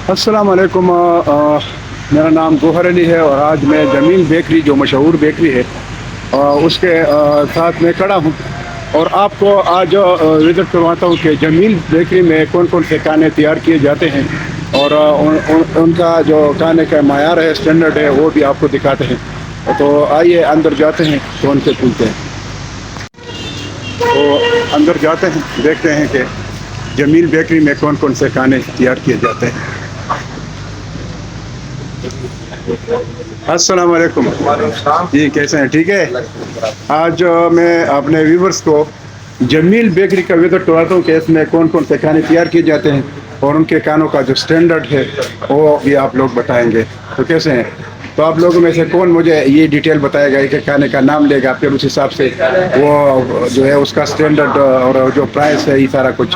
अस्सलाम वालेकुम। मेरा नाम गोहर अली है और आज मैं जमील बेकरी जो मशहूर बेकरी है उसके साथ में खड़ा हूँ और आपको आज विज़िट करवाता हूँ कि जमील बेकरी में कौन कौन से खाने तैयार किए जाते हैं और उनका जो खाने का मायार है, स्टैंडर्ड है, वो भी आपको दिखाते हैं। तो आइए अंदर जाते हैं तो उनसे पूछते हैं। तो अंदर जाते हैं, देखते हैं कि जमील बेकरी में कौन कौन से खाने तैयार किए जाते हैं। अस्सलाम वालेकुम जी, कैसे हैं? ठीक है। आज मैं अपने व्यूवर्स को जमील बेकरी का विजिट करवाता हूँ कि इसमें कौन कौन से खाने तैयार किए जाते हैं और उनके खानों का जो स्टैंडर्ड है वो भी आप लोग बताएंगे। तो कैसे हैं? तो आप लोगों में से कौन मुझे ये डिटेल बताएगा कि खाने का नाम लेगा, फिर उस हिसाब से वो जो है उसका स्टैंडर्ड और जो प्राइस है ये सारा कुछ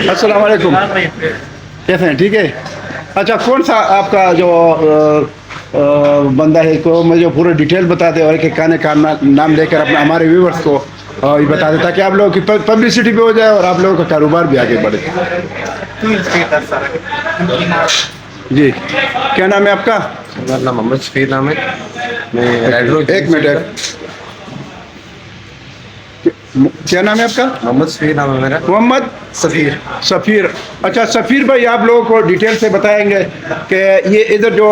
अस्सलाम वालेकुम, कैसे हैं? ठीक है। अच्छा, कौन सा आपका जो बंदा है को मुझे पूरा डिटेल बता दे और एक खाने का नाम लेकर अपना हमारे व्यूवर्स को ये बता दे ताकि आप लोगों की पब्लिसिटी भी हो जाए और आप लोगों का कारोबार भी आगे बढ़े। जी, क्या नाम है आपका? मेरा नाम मोहम्मद शफीर नाम है। मैं एक मिनट, क्या नाम है आपका? मोहम्मद शफीर नाम है मेरा। मोहम्मद सफ़ीर। सफ़ीर। अच्छा सफ़ीर भाई, आप लोगों को डिटेल से बताएंगे कि ये इधर जो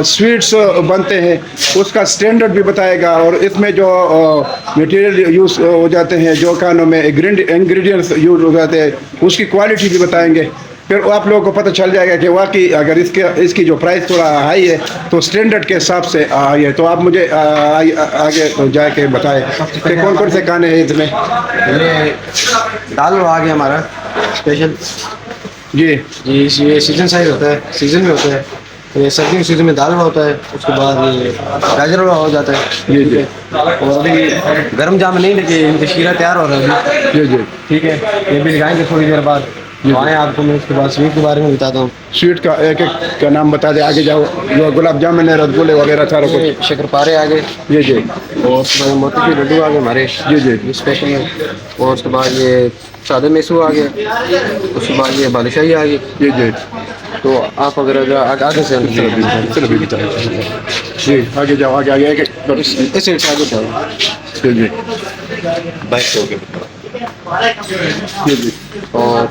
स्वीट्स बनते हैं उसका स्टैंडर्ड भी बताएगा और इसमें जो मटेरियल यूज़ हो जाते हैं, जो खानों में इंग्रेडिएंट्स यूज़ हो जाते हैं, उसकी क्वालिटी भी बताएंगे। फिर आप लोगों को पता चल जाएगा कि वाकई अगर इसकी जो प्राइस थोड़ा हाई है तो स्टैंडर्ड के हिसाब से हाई है। तो आप मुझे आगे जाके बताएं कि कौन कौन से खाने हैं इसमें। ये दाल आ गया हमारा स्पेशल। जी जी, ये सीजन साइज होता है, सीजन में होता है। ये सर्दियों के सीजन में दाल होता है, उसके बाद ये गाजर हलवा हो जाता है। जी जी। और अभी गर्म जाम नहीं लेके इनके शीरा तैयार हो रहा है। जी जी, ठीक है, ये भी लगाएंगे थोड़ी देर बाद। तो आए आपको मैं उसके बाद स्वीट के बारे में बताता हूँ। स्वीट का एक एक का नाम बता दे, आगे जाओ। जो गुलाब जामुन है, रसगुल्ले वगैरह सारा कुछ। शक्करपारे आ गए। जी जी। और उसके बाद मोती के लड्डू आ गए हमारे। जी जी। ये स्पेशल है। और उसके बाद ये सादे मेसू आ गया। उसके बाद ये बालूशाही आ गई। जी जी। तो आप अगर आगे से चलो भी जी, आगे जाओ, आगे आगे एक एक। ऐसे आगे जाओ। जी जी। बाइक हो गया। जी जी। और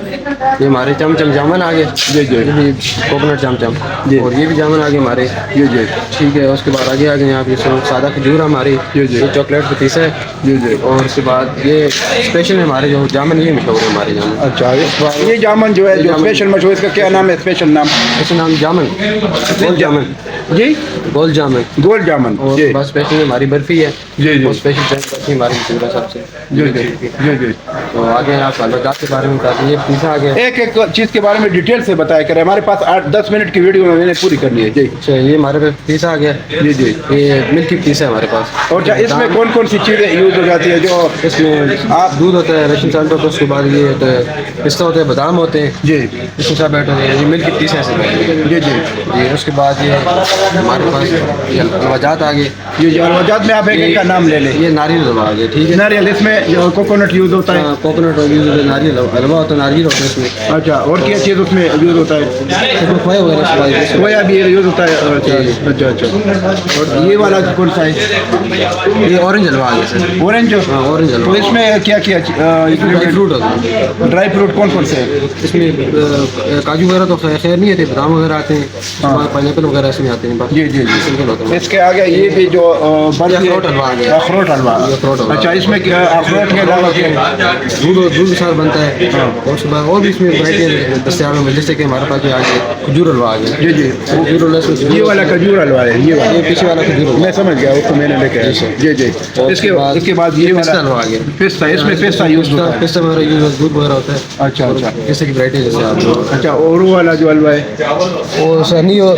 ये हमारे चमचम जामुन आ गए। जी जी। ये भी कोकोनट चमचम। जी। और ये भी जामुन आ गए हमारे। जी जी। ठीक है, उसके बाद आगे आ गए यहाँ पे सादा खजूर हमारी। जी जी। ये चॉकलेट का पीस है। जी जी। और उसके बाद ये स्पेशल है हमारे जो जामुन, ये मशहूर है हमारे जामुन। अच्छा, ये जामुन जो है जो स्पेशल मशहूर, इसका क्या नाम है? स्पेशल नाम? ऐसे नाम जामुन, गोल जामुन। जी, गोल जामुन। गोल जामुन। और जी बस स्पेशल हमारी बर्फी है। जी जी। और स्पेशल बर्फी हमारी मशहूर है सबसे। जी जी। जी जी। तो आगे आप हलवाजात के बारे में बताते हैं। ये पिज़्ज़ा आ गया। एक एक चीज़ के बारे में डिटेल से बताया करें, हमारे पास 8-10 मिनट की वीडियो में मैंने पूरी करनी है। जी। अच्छा, ये हमारे पास पिज़्ज़ा आ गया। जी जी। ये मिल्की पिज़्ज़ा है हमारे पास। और क्या इसमें कौन कौन सी चीज़ें यूज़ हो जाती है? जो इसमें आप दूध होता है, रशियन साल्ट होता है, उसके बाद ये होता है पिस्ता होता है, बादाम होते हैं। जी इसके साथ बैठे हैं ये मिल्की पिज़्ज़ा है। जी जी। जी, उसके बाद ये हमारे पास ये हलवाजात आ गए। जी जी। हलवाजात में आप एक एक का नाम ले लें। ये नारियल हलवा आ गया। ठीक है, नारियल, इसमें जो कोकोनट यूज़ होता है। कोकोनट नारियल हलवा होता है, नारियल होता है इसमें। अच्छा, और क्या चीज़ उसमें यूज़ होता है? इसमें खोया वगैरह खोया भी यूज़ होता है। अच्छा अच्छा अच्छा। और ये वाला कौन सा है? ये ऑरेंज हलवा आ गया सर। ऑरेंज। हाँ, ऑरेंज हलवा। तो इसमें क्या क्या ड्राई फ्रूट होता है। ड्राई फ्रूट कौन कौन से हैं? इसमें काजू वगैरह तो खैर नहीं आते, बादाम वगैरह आते हैं। हाँ। पाइनएप्पल वगैरह इसमें आते हैं। बस जी जी जी। सिंपल होता है। इसके आगे ये भी जो अखरोट हलवा आ गया। अखरोट हलवा। अखरोट हलवा। अच्छा, इसमें क्या अखरोट के अलावा दूध के साथ बनता है। और उसके बाद और भी इसमें वैरायटी दस्तियाब है, जैसे कि हमारे पास आ गया खजूर हलवा आ गया। जी जी। खजूर हलवा इसमें ये वाला खजूर हलवा है, ये वाला। ये पीछे वाला खजूर हलवा। मैं समझ गया, उसको मैंने लेके आया। जी जी। इसके बाद ये पिस्ता वाला हलवा आ गया। पिस्ता, इसमें पिस्ता यूज़ होता है। पिस्ता वगैरह यूज दूध वगैरह होता है। अच्छा अच्छा जैसे की वैरायटी जैसे आप। अच्छा। और वो वाला जो हलवा है? और सनियो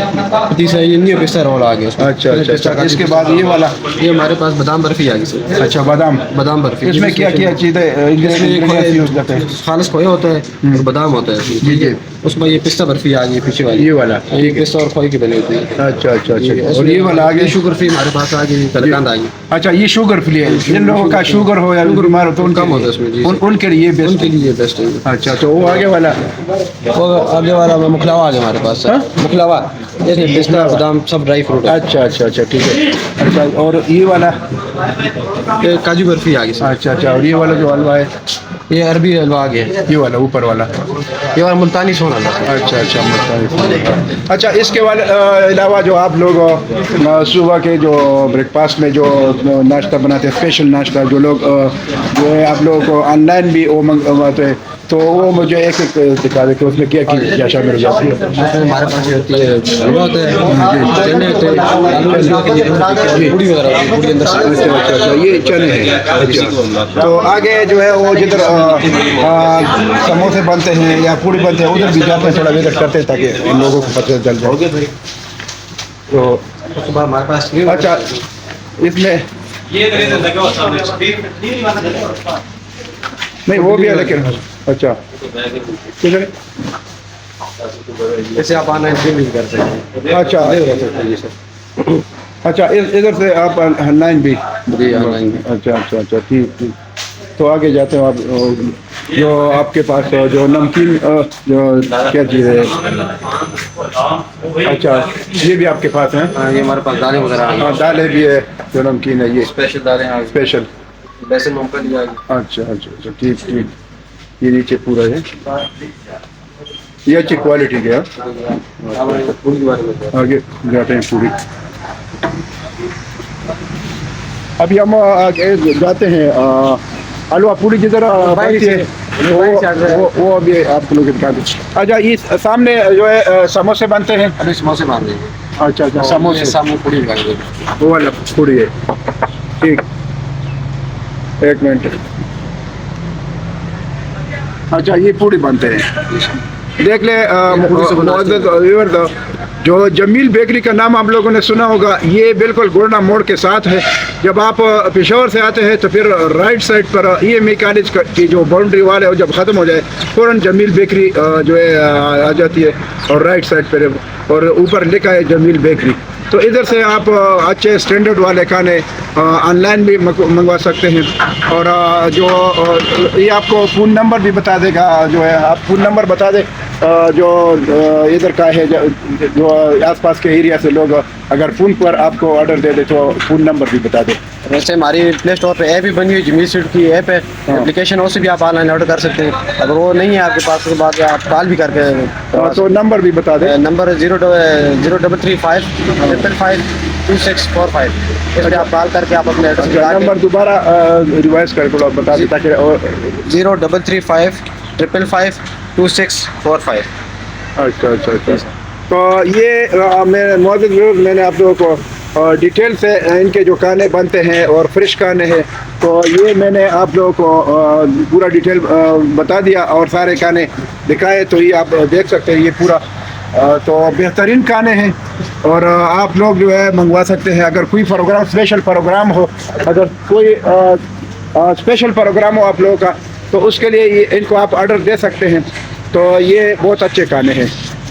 तीसरा ये नियो पिस्ता रोल आ गया। अच्छा अच्छा। इसके बाद ये वाला? ये हमारे पास बादाम बर्फी आ गई सर। अच्छा, बादाम। बादाम बर्फी। इसमें क्या क्या चीज़ें इंग्रेडिएंट्स यूज़ करते हैं? खालिस खोया होता है और बादाम होता है। जी जी। उसमें ये पिस्ता बर्फी आ गई पीछे वाली, ये वाला ये पिस्ता और खोए की बनी होती है। अच्छा अच्छा अच्छा और उसमें ये वाला आगे शुगर फ्री हमारे पास आ गई, कलकंद आ गई। अच्छा ये शुगर फ्री है, जिन लोगों का शुगर हो या बीमार हो तो उनके कम होता है उसमें जी, उनके लिए बेस्ट। उनके लिए बेस्ट है। अच्छा तो वो आगे वाला वो आगे वाला में मुखलावा आ गया हमारे पास सर, मुखलावा इसमें पिस्ता बादाम सब ड्राई फ्रूट है। अच्छा अच्छा अच्छा ठीक है। अच्छा और ये वाला ये काजू बर्फी आ गई सर। अच्छा अच्छा और ये वाला जो हलवा है ये अरबी हलवा आ गया, ये वाला ऊपर वाला ये वाला मुल्तानी सोना हलवा। अच्छा अच्छा मतलब अच्छा इसके अलावा जो आप लोग सुबह के जो ब्रेकफास्ट में जो नाश्ता बनाते हैं स्पेशल नाश्ता जो लोग जो है आप लोगों को ऑनलाइन भी वो मंगवाते हैं तो वो मुझे एक एक दिखा दे कि उसमें क्या क्या शामिल हो जाती है। उसमें हमारे पास ये होती है हलवा होता है, चने होते हैं, आलू हलवा के लिए पूड़ी वगैरह होती है, पूड़ी अंदर से। अच्छा अच्छा अच्छा ये चने हैं। अच्छा तो आगे जो है वो जिधर समोसे बनते हैं या पूड़ी बनते हैं उधर भी जाते हैं, थोड़ा विजिट करते हैं ताकि इन लोगों को पता चल जाए। तो उसके बाद हमारे पास अच्छा इसमें नहीं वो भी है लेकिन अच्छा किधर है? जैसे आप ऑनलाइन पेमेंट कर सकते हैं। अच्छा अच्छा इधर से आप ऑनलाइन भी जी ऑनलाइन। अच्छा अच्छा अच्छा ठीक ठीक। तो आगे जाते हो आप जो आपके पास जो नमकीन जो क्या चीज़ है। अच्छा ये भी आपके पास है। हाँ ये हमारे पास दालें वगैरह आ गई। हाँ दालें भी है जो नमकीन है ये स्पेशल दालें आ गई, स्पेशल। वैसे मूंगफली आ गई। अच्छा अच्छा अच्छा ठीक ठीक। ये नीचे पूरा है, ये अच्छी क्वालिटी के है। पूरी के बारे में आगे जाते हैं पूरी। अभी हम आगे जाते हैं हलवा पूरी जिधर बनती है वो अभी आप लोग दिखा दें। अच्छा ये सामने जो है समोसे बनते हैं। अभी समोसे मार देंगे। अच्छा अच्छा समोसे सामने पूरी मार देंगे। वो वाला पूरी है ठीक। एक मिनट। अच्छा ये पूरी बनते हैं देख ले व्यूअर्स, जो जमील बेकरी का नाम आप लोगों ने सुना होगा ये बिल्कुल गोल्डा मोड़ के साथ है। जब आप पेशावर से आते हैं तो फिर राइट साइड पर EME कॉलेज की जो बाउंड्री वाल है वो जब ख़त्म हो जाए फ़ौरन जमील बेकरी जो है आ जाती है और राइट साइड पर और ऊपर लिखा है जमील बेकरी। तो इधर से आप अच्छे स्टैंडर्ड वाले खाने ऑनलाइन भी मंगवा सकते हैं। और जो ये आपको फ़ोन नंबर भी बता देगा, जो है आप फ़ोन नंबर बता दें जो इधर का है जो आसपास के एरिया से लोग अगर फ़ोन पर आपको ऑर्डर दे दे तो फ़ोन नंबर भी बता दें। वैसे हमारी प्ले स्टोर पे ऐप भी बनी हुई है, जमील स्वीट की ऐप है एप्लीकेशन, उससे भी आप ऑनलाइन ऑर्डर कर सकते हैं। अगर वो नहीं है आपके पास तो बाद आप कॉल भी करके तो नंबर भी बता दें। नंबर 0335 555 इस पर आप कॉल करके आप अपने एड्रेस नंबर दोबारा रिवाइज कर थोड़ा बता दें ताकि 0335 555 2645। अच्छा अच्छा अच्छा। तो ये मैंने आप लोगों को डिटेल से इनके जो खाने बनते हैं और फ्रेश खाने हैं तो ये मैंने आप लोगों को पूरा डिटेल बता दिया और सारे खाने दिखाए। तो ये आप देख सकते हैं ये पूरा तो बेहतरीन खाने हैं और आप लोग जो है मंगवा सकते हैं। अगर कोई प्रोग्राम स्पेशल प्रोग्राम हो, अगर कोई स्पेशल प्रोग्राम हो आप लोगों का तो उसके लिए ये इनको आप ऑर्डर दे सकते हैं। तो ये बहुत अच्छे खाने हैं,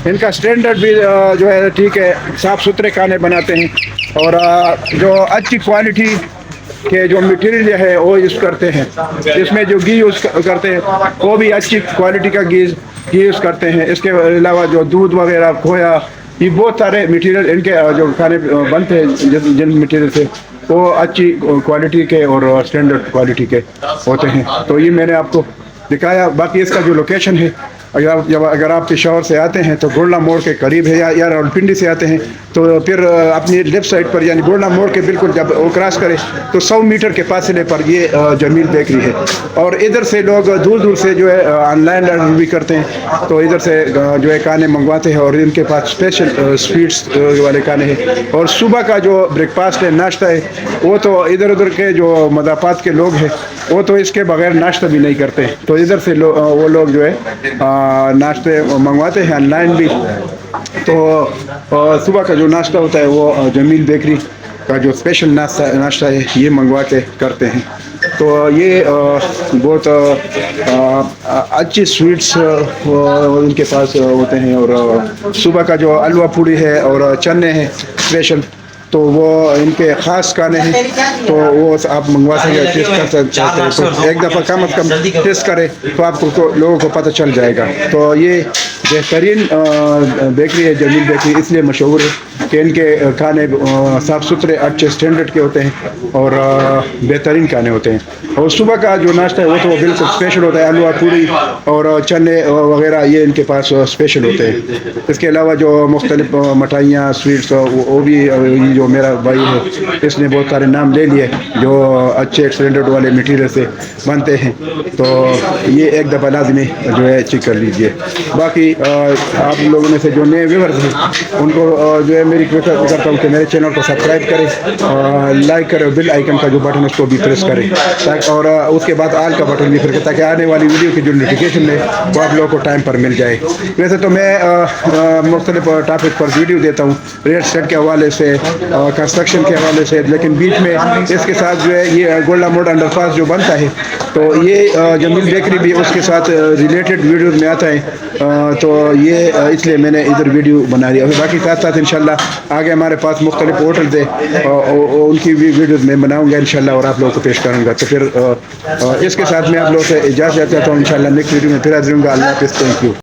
इनका स्टैंडर्ड भी जो है ठीक है, साफ़ सुथरे खाने बनाते हैं और जो अच्छी क्वालिटी के जो मटेरियल है वो यूज़ करते हैं। इसमें जो घी यूज़ करते हैं वो भी अच्छी क्वालिटी का घी यूज़ करते हैं। इसके अलावा जो दूध वगैरह खोया ये बहुत सारे मटेरियल इनके जो खाने बनते हैं जिन मटेरियल से वो अच्छी क्वालिटी के और स्टैंडर्ड क्वालिटी के होते हैं। तो ये मैंने आपको दिखाया। बाकी इसका जो लोकेशन है अगर आप पेशावर से आते हैं तो गोल्डा मोड़ के करीब है या रावलपिंडी से आते हैं तो फिर अपनी लेफ्ट साइड पर यानी गोल्डा मोड़ के बिल्कुल जब वो क्रॉस करें तो 100 मीटर के फासले पर ये जमील बेकरी है। और इधर से लोग दूर दूर से जो है ऑनलाइन ऑर्डर भी करते हैं तो इधर से जो है खाने मंगवाते हैं और इनके पास स्पेशल स्वीट्स वाले खाने हैं। और सुबह का जो ब्रेकफास्ट है, नाश्ता है, वो तो इधर उधर के जो मदाफात के लोग हैं वो तो इसके बगैर नाश्ता भी नहीं करते। तो इधर से वो लोग जो है नाश्ते मंगवाते हैं ऑनलाइन भी। तो सुबह का जो नाश्ता होता है वो जमील बेकरी का जो स्पेशल नाश्ता है ये मंगवा के करते हैं। तो ये बहुत अच्छी स्वीट्स उनके पास होते हैं। और सुबह का जो हलवा पूड़ी है और चने हैं स्पेशल, तो वो इनके ख़ास खाने हैं, तो वो आप मंगवा सकते हैं, टेस्ट कर सकते हैं। तो एक दफ़ा कम अज़ कम टेस्ट करें तो आपको लोगों को पता चल जाएगा। तो ये बेहतरीन बेकरी है जमील बेकरी, इसलिए मशहूर है कि इनके खाने साफ़ सुथरे अच्छे स्टैंडर्ड के होते हैं और बेहतरीन खाने होते हैं। और सुबह का जो नाश्ता है वो तो बिल्कुल स्पेशल होता है, हलवा पूरी और चने वगैरह ये इनके पास स्पेशल होते हैं। इसके अलावा जो मुख्तलिफ मिठाइयाँ स्वीट्स वो भी ये जो मेरा भाई है इसने बहुत सारे नाम ले लिए जो अच्छे स्टैंडर्ड वाले मटीरियल से बनते हैं। तो ये एक दफ़ा लाजमी जो है चेक कर लीजिए। बाकी आप लोगों में से जो नए व्यूअर्स हैं उनको जो है मेरी रिक्वेस्ट करता हूँ कि मेरे चैनल को सब्सक्राइब करें, लाइक करें, बिल आइकन का जो बटन है उसको भी प्रेस करें ताकि और उसके बाद आल का बटन भी प्रेस करें ताकि आने वाली वीडियो की जो नोटिफिकेशन है वो आप लोगों को टाइम पर मिल जाए। वैसे तो मैं मुख्तलिफ टॉपिक पर वीडियो देता हूँ, रियल एस्टेट के हवाले से, कंस्ट्रक्शन के हवाले से, लेकिन बीच में इसके साथ जो है ये गोल्डा मोड़ अंडरपास जो बनता है तो ये जमील बेकरी भी उसके साथ रिलेटेड वीडियो में आता है। तो ये इसलिए मैंने इधर वीडियो बना ली। बाकी साथ साथ इंशाल्लाह आगे हमारे पास मुख्तलिफ होटल्स है उनकी भी वीडियोज़ मैं बनाऊँगा इंशाल्लाह और आप लोगों को पेश करूँगा। तो फिर इसके साथ मैं आप लोगों से इजाज़त चाहता हूँ। इंशाल्लाह नेक्स्ट वीडियो में फिर हाज़िर होऊंगा। अल्लाह हाफ़िज़, थैंक यू।